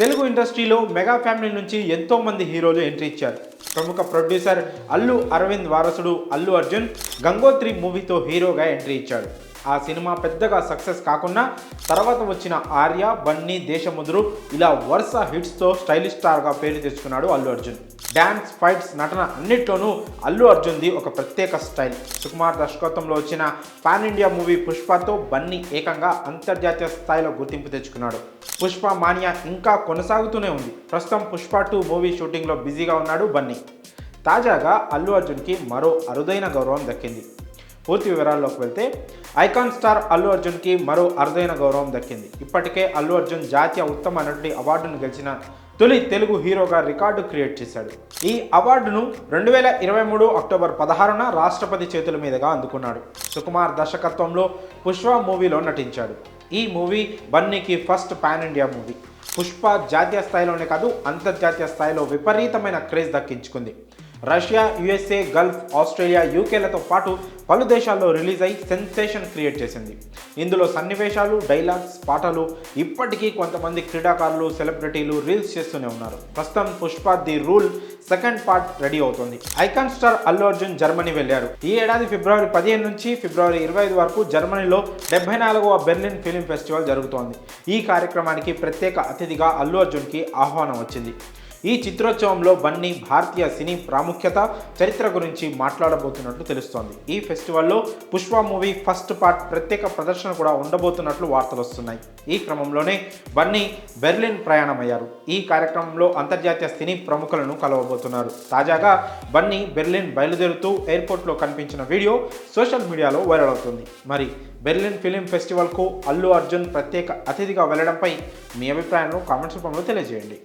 తెలుగు ఇండస్ట్రీలో mega family నుంచి ఎంతో మంది హీరోలు ఎంట్రీ ఇచ్చారు. ప్రముఖ ప్రొడ్యూసర్ అల్లు అరవింద్ వారసుడు అల్లు అర్జున్ గంగోత్రి మూవీతో హీరోగా ఎంట్రీ ఇచ్చాడు. ఆ సినిమా పెద్దగా సక్సెస్ కాకుండా తర్వాత వచ్చిన ఆర్య, బన్నీ, దేశముద్రు ఇలా వరుస హిట్స్తో స్టైలిష్ స్టార్గా పేరు తెచ్చుకున్నాడు అల్లు అర్జున్. డ్యాన్స్, ఫైట్స్, నటన అన్నిట్లోనూ అల్లు అర్జున్ది ఒక ప్రత్యేక స్టైల్. సుకుమార్ దర్శకత్వంలో వచ్చిన పాన్ ఇండియా మూవీ పుష్పతో బన్నీ ఏకంగా అంతర్జాతీయ స్థాయిలో గుర్తింపు తెచ్చుకున్నాడు. పుష్ప మానియా ఇంకా కొనసాగుతూనే ఉంది. ప్రస్తుతం పుష్ప 2 మూవీ షూటింగ్లో బిజీగా ఉన్నాడు బన్నీ. తాజాగా అల్లు అర్జున్కి మరో అరుదైన గౌరవం దక్కింది. పూర్తి వివరాల్లోకి వెళ్తే ఐకాన్ స్టార్ అల్లు అర్జున్కి మరో అరుదైన గౌరవం దక్కింది. ఇప్పటికే అల్లు అర్జున్ జాతీయ ఉత్తమ నటుడి అవార్డును గెలిచిన తొలి తెలుగు హీరోగా రికార్డు క్రియేట్ చేశాడు. ఈ అవార్డును 2023 అక్టోబర్ 16న రాష్ట్రపతి చేతుల మీదుగా అందుకున్నాడు. సుకుమార్ దర్శకత్వంలో పుష్ప మూవీలో నటించాడు. ఈ మూవీ బన్నీకి first pan India movie. Pushpa జాతీయ స్థాయిలోనే కాదు అంతర్జాతీయ స్థాయిలో విపరీతమైన క్రేజ్ దక్కించుకుంది. రష్యా, యుఎస్ఏ, గల్ఫ్, ఆస్ట్రేలియా, యూకేలతో పాటు పలు దేశాల్లో రిలీజ్ అయి సెన్సేషన్ క్రియేట్ చేసింది. ఇందులో సన్నివేశాలు, డైలాగ్స్, పాటలు ఇప్పటికీ కొంతమంది క్రీడాకారులు, సెలబ్రిటీలు రీల్స్ చేస్తూనే ఉన్నారు. ప్రస్తుతం Pushpa the rule second part ready అవుతోంది. Icon star Allu Arjun Germany వెళ్లారు. ఈ ఏడాది ఫిబ్రవరి 15 నుంచి ఫిబ్రవరి 25 వరకు జర్మనీలో 74వ బెర్లిన్ ఫిలిం ఫెస్టివల్ జరుగుతోంది. ఈ కార్యక్రమానికి ప్రత్యేక అతిథిగా అల్లు అర్జున్కి ఆహ్వానం వచ్చింది. ఈ చిత్రోత్సవంలో బన్నీ భారతీయ సినీ ప్రాముఖ్యత, చరిత్ర గురించి మాట్లాడబోతున్నట్లు తెలుస్తోంది. ఈ ఫెస్టివల్లో పుష్ప మూవీ ఫస్ట్ పార్ట్ ప్రత్యేక ప్రదర్శన కూడా ఉండబోతున్నట్లు వార్తలు వస్తున్నాయి. ఈ క్రమంలోనే బన్నీ బెర్లిన్ ప్రయాణమయ్యారు. ఈ కార్యక్రమంలో అంతర్జాతీయ సినీ ప్రముఖులను కలవబోతున్నారు. తాజాగా బన్నీ బెర్లిన్ బయలుదేరుతూ ఎయిర్పోర్ట్లో కనిపించిన వీడియో సోషల్ మీడియాలో వైరల్ అవుతుంది. మరి బెర్లిన్ ఫిలిం ఫెస్టివల్కు అల్లు అర్జున్ ప్రత్యేక అతిథిగా వెళ్లడంపై మీ అభిప్రాయాలను కామెంట్స్ రూపంలో తెలియజేయండి.